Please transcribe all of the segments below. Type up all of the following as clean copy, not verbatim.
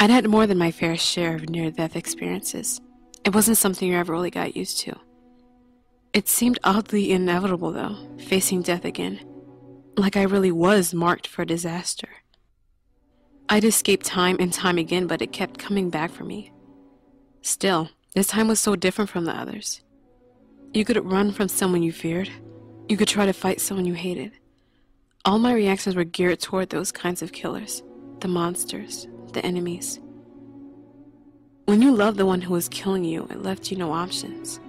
I'd had more than my fair share of near-death experiences. It wasn't something you ever really got used to. It seemed oddly inevitable, though, facing death again. Like I really was marked for disaster. I'd escaped time and time again, but it kept coming back for me. Still, this time was so different from the others. You could run from someone you feared. You could try to fight someone you hated. All my reactions were geared toward those kinds of killers. The monsters. The enemies. When you loved the one who was killing you, it left you no options.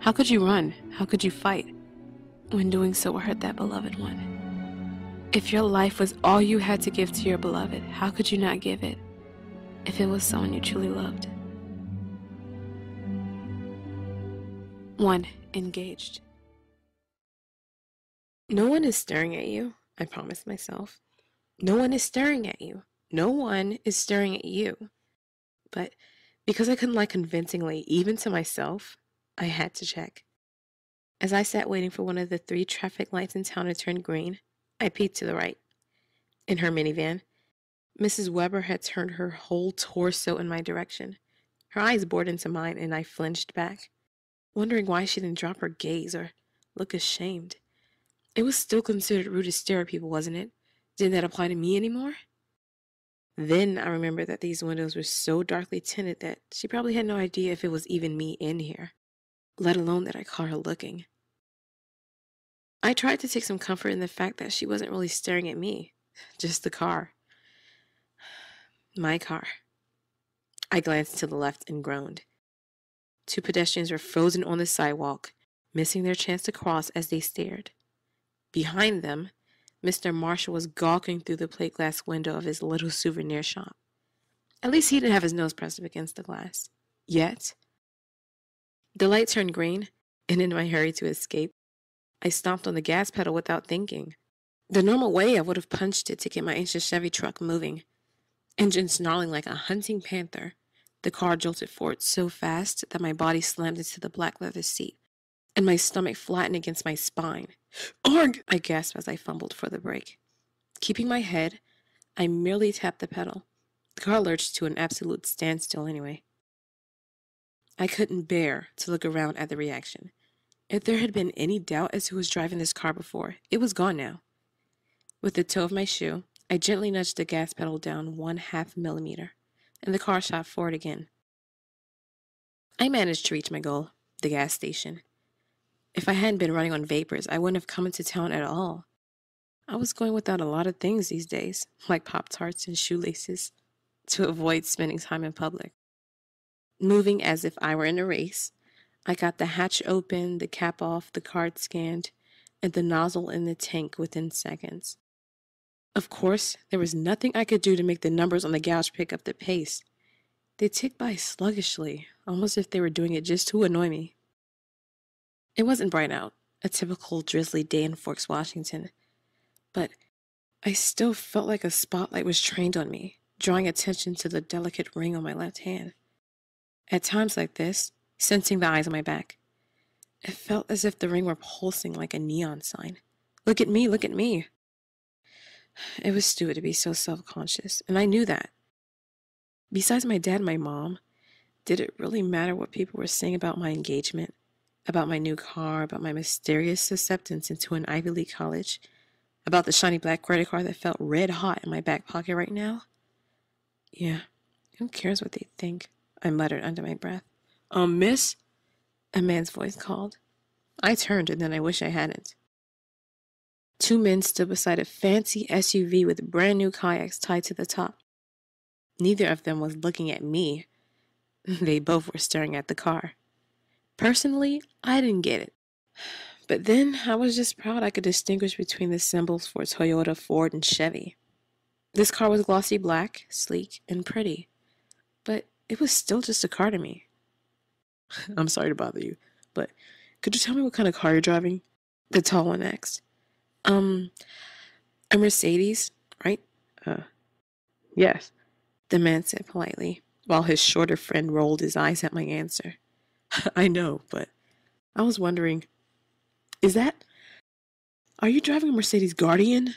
How could you run? How could you fight? When doing so would hurt that beloved one. If your life was all you had to give to your beloved, how could you not give it? If it was someone you truly loved. 1. Engaged. No one is staring at you, I promised myself. No one is staring at you. No one is staring at you. But because I couldn't lie convincingly, even to myself, I had to check. As I sat waiting for one of the 3 traffic lights in town to turn green, I peeked to the right. In her minivan, Mrs. Weber had turned her whole torso in my direction. Her eyes bored into mine, and I flinched back, wondering why she didn't drop her gaze or look ashamed. It was still considered rude to stare at people, wasn't it? Didn't that apply to me anymore? Then I remembered that these windows were so darkly tinted that she probably had no idea if it was even me in here, let alone that I caught her looking. I tried to take some comfort in the fact that she wasn't really staring at me, just the car. My car. I glanced to the left and groaned. 2 pedestrians were frozen on the sidewalk, missing their chance to cross as they stared. Behind them, Mr. Marshall was gawking through the plate glass window of his little souvenir shop. At least he didn't have his nose pressed up against the glass. Yet. The light turned green, and in my hurry to escape, I stomped on the gas pedal without thinking. The normal way I would have punched it to get my ancient Chevy truck moving. Engine snarling like a hunting panther, the car jolted forward so fast that my body slammed into the black leather seat, and my stomach flattened against my spine. "Arg!" I gasped as I fumbled for the brake. Keeping my head, I merely tapped the pedal. The car lurched to an absolute standstill anyway. I couldn't bear to look around at the reaction. If there had been any doubt as to who was driving this car before, it was gone now. With the toe of my shoe, I gently nudged the gas pedal down 1/2 millimeter, and the car shot forward again. I managed to reach my goal, the gas station. If I hadn't been running on vapors, I wouldn't have come into town at all. I was going without a lot of things these days, like Pop-Tarts and shoelaces, to avoid spending time in public. Moving as if I were in a race, I got the hatch open, the cap off, the card scanned, and the nozzle in the tank within seconds. Of course, there was nothing I could do to make the numbers on the gauge pick up the pace. They ticked by sluggishly, almost as if they were doing it just to annoy me. It wasn't bright out, a typical drizzly day in Forks, Washington, but I still felt like a spotlight was trained on me, drawing attention to the delicate ring on my left hand. At times like this, sensing the eyes on my back, it felt as if the ring were pulsing like a neon sign. Look at me, look at me. It was stupid to be so self-conscious, and I knew that. Besides my dad and my mom, did it really matter what people were saying about my engagement, about my new car, about my mysterious acceptance into an Ivy League college, about the shiny black credit card that felt red hot in my back pocket right now? Yeah, who cares what they think? I muttered under my breath. Miss? A man's voice called. I turned, and then I wish I hadn't. 2 men stood beside a fancy SUV with brand new kayaks tied to the top. Neither of them was looking at me. They both were staring at the car. Personally, I didn't get it. But then I was just proud I could distinguish between the symbols for Toyota, Ford, and Chevy. This car was glossy black, sleek, and pretty. But it was still just a car to me. I'm sorry to bother you, but could you tell me what kind of car you're driving? The tall one asked. A Mercedes, right? Yes, the man said politely, while his shorter friend rolled his eyes at my answer. I know, but I was wondering, are you driving a Mercedes Guardian?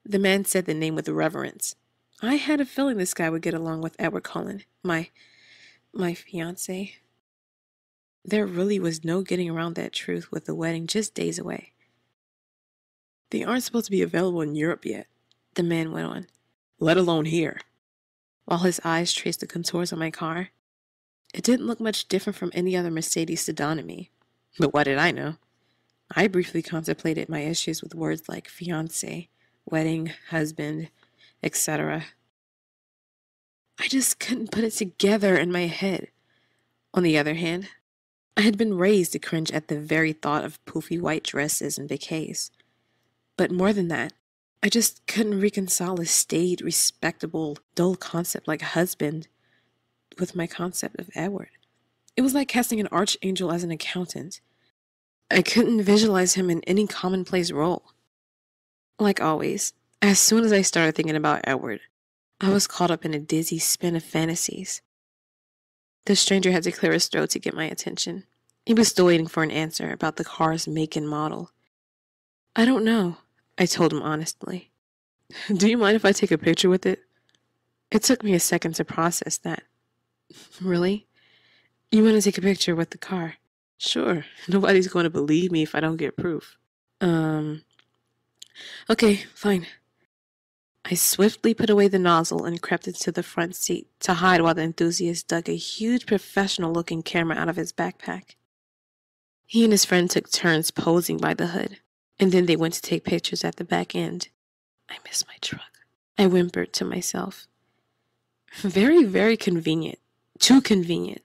The man said the name with reverence. I had a feeling this guy would get along with Edward Cullen, my fiancé. There really was no getting around that truth with the wedding just days away. They aren't supposed to be available in Europe yet, the man went on, let alone here. While his eyes traced the contours of my car, it didn't look much different from any other Mercedes sedan to me. But what did I know? I briefly contemplated my issues with words like fiancé, wedding, husband, etc. I just couldn't put it together in my head. On the other hand, I had been raised to cringe at the very thought of poofy white dresses and bouquets. But more than that, I just couldn't reconcile a staid, respectable, dull concept like husband with my concept of Edward. It was like casting an archangel as an accountant. I couldn't visualize him in any commonplace role. Like always, as soon as I started thinking about Edward, I was caught up in a dizzy spin of fantasies. The stranger had to clear his throat to get my attention. He was still waiting for an answer about the car's make and model. I don't know, I told him honestly. Do you mind if I take a picture with it? It took me a second to process that. Really? You want to take a picture with the car? Sure, nobody's going to believe me if I don't get proof. Okay, fine. I swiftly put away the nozzle and crept into the front seat to hide while the enthusiast dug a huge professional-looking camera out of his backpack. He and his friend took turns posing by the hood, and then they went to take pictures at the back end. I miss my truck, I whimpered to myself. Very, very convenient. Too convenient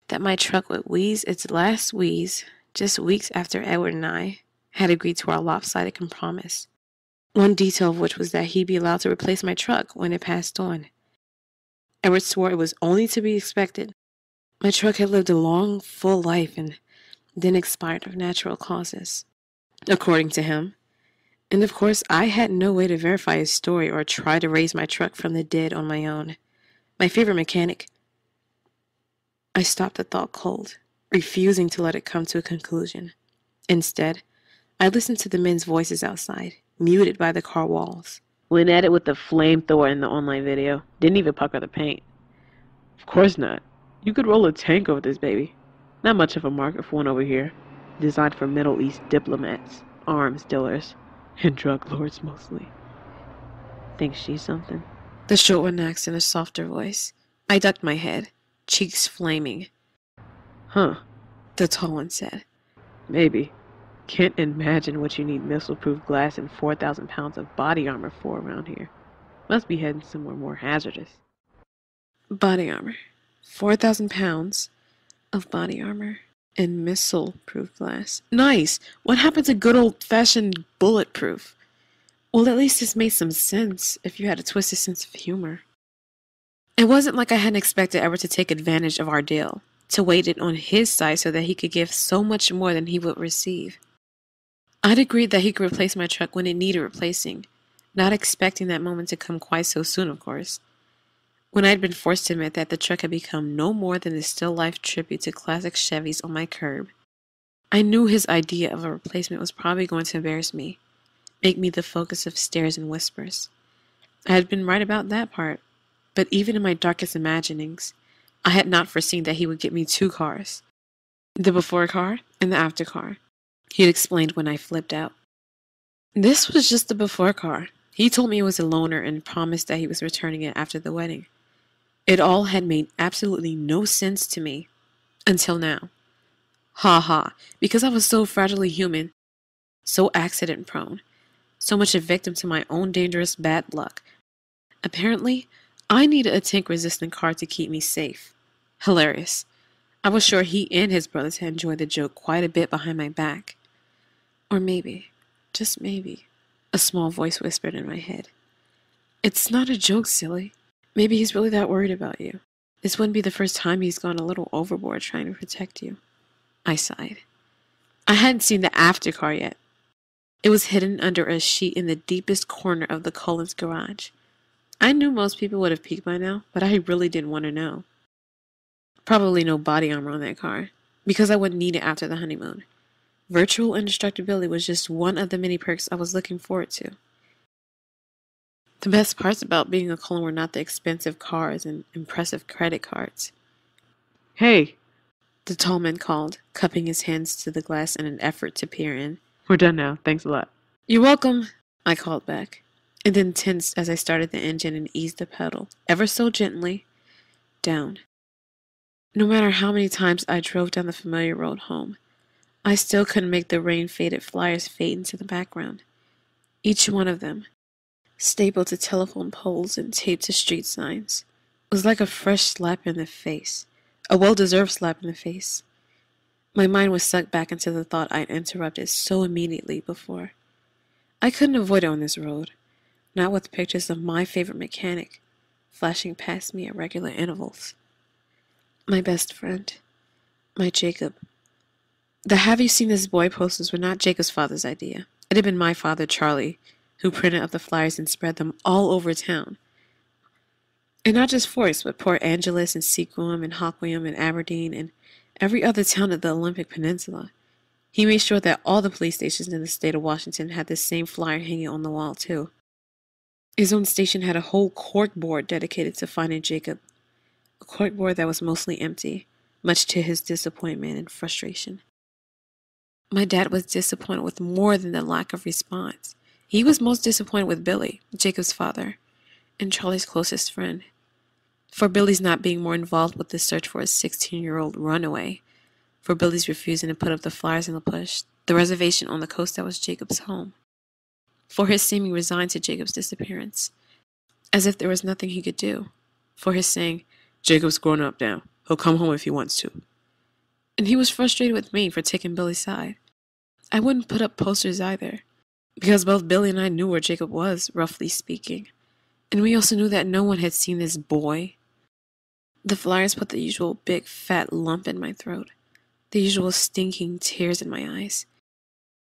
that my truck would wheeze its last wheeze just weeks after Edward and I had agreed to our lopsided compromise. One detail of which was that he'd be allowed to replace my truck when it passed on. Edward swore it was only to be expected. My truck had lived a long, full life and then expired of natural causes, according to him. And of course, I had no way to verify his story or try to raise my truck from the dead on my own. My favorite mechanic. I stopped the thought cold, refusing to let it come to a conclusion. Instead, I listened to the men's voices outside, muted by the car walls. Went at it with the flamethrower in the online video. Didn't even pucker the paint. Of course not. You could roll a tank over this baby. Not much of a market for one over here. Designed for Middle East diplomats, arms dealers, and drug lords mostly. Think she's something? The short one asked in a softer voice. I ducked my head, cheeks flaming. Huh, the tall one said. Maybe. Can't imagine what you need missile-proof glass and 4,000 pounds of body armor for around here. Must be heading somewhere more hazardous. Body armor. 4,000 pounds of body armor and missile-proof glass. Nice! What happened to good old-fashioned bulletproof? Well, at least this made some sense if you had a twisted sense of humor. It wasn't like I hadn't expected Edward to take advantage of our deal, to weight it on his side so that he could give so much more than he would receive. I'd agreed that he could replace my truck when it needed replacing, not expecting that moment to come quite so soon, of course. When I'd been forced to admit that the truck had become no more than a still-life tribute to classic Chevys on my curb, I knew his idea of a replacement was probably going to embarrass me, make me the focus of stares and whispers. I had been right about that part, but even in my darkest imaginings, I had not foreseen that he would get me two cars. The before car and the after car, he had explained when I flipped out. This was just the before car. He told me it was a loaner and promised that he was returning it after the wedding. It all had made absolutely no sense to me. Until now. Ha ha, because I was so fragilely human, so accident prone, so much a victim to my own dangerous bad luck. Apparently, I needed a tank-resistant car to keep me safe. Hilarious. I was sure he and his brothers had enjoyed the joke quite a bit behind my back. Or maybe, just maybe, a small voice whispered in my head. It's not a joke, silly. Maybe he's really that worried about you. This wouldn't be the first time he's gone a little overboard trying to protect you. I sighed. I hadn't seen the after car yet. It was hidden under a sheet in the deepest corner of the Cullens' garage. I knew most people would have peeked by now, but I really didn't want to know. Probably no body armor on that car, because I wouldn't need it after the honeymoon. Virtual indestructibility was just one of the many perks I was looking forward to. The best parts about being a clone were not the expensive cars and impressive credit cards. Hey, The tall man called, cupping his hands to the glass in an effort to peer in. we're done now. Thanks a lot. You're welcome, I called back, and then tensed as I started the engine and eased the pedal, ever so gently, down. No matter how many times I drove down the familiar road home, I still couldn't make the rain-faded flyers fade into the background. Each one of them, stapled to telephone poles and taped to street signs, was like a fresh slap in the face, a well-deserved slap in the face. My mind was sucked back into the thought I'd interrupted so immediately before. I couldn't avoid it on this road, not with pictures of my favorite mechanic flashing past me at regular intervals. My best friend, my Jacob. The "Have you seen this boy" posters were not Jacob's father's idea. It had been my father, Charlie, who printed up the flyers and spread them all over town. And not just Forest, but Port Angeles and Sequim and Hoquiam and Aberdeen and every other town of the Olympic Peninsula. He made sure that all the police stations in the state of Washington had the same flyer hanging on the wall, too. His own station had a whole corkboard dedicated to finding Jacob, a corkboard that was mostly empty, much to his disappointment and frustration. My dad was disappointed with more than the lack of response. He was most disappointed with Billy, Jacob's father, and Charlie's closest friend, for Billy's not being more involved with the search for his 16-year-old runaway, for Billy's refusing to put up the flyers in the push, the reservation on the coast that was Jacob's home, for his seeming resigned to Jacob's disappearance, as if there was nothing he could do, for his saying, "Jacob's grown up now. He'll come home if he wants to." And he was frustrated with me for taking Billy's side. I wouldn't put up posters either, because both Billy and I knew where Jacob was, roughly speaking, and we also knew that no one had seen this boy. The flyers put the usual big fat lump in my throat, the usual stinking tears in my eyes,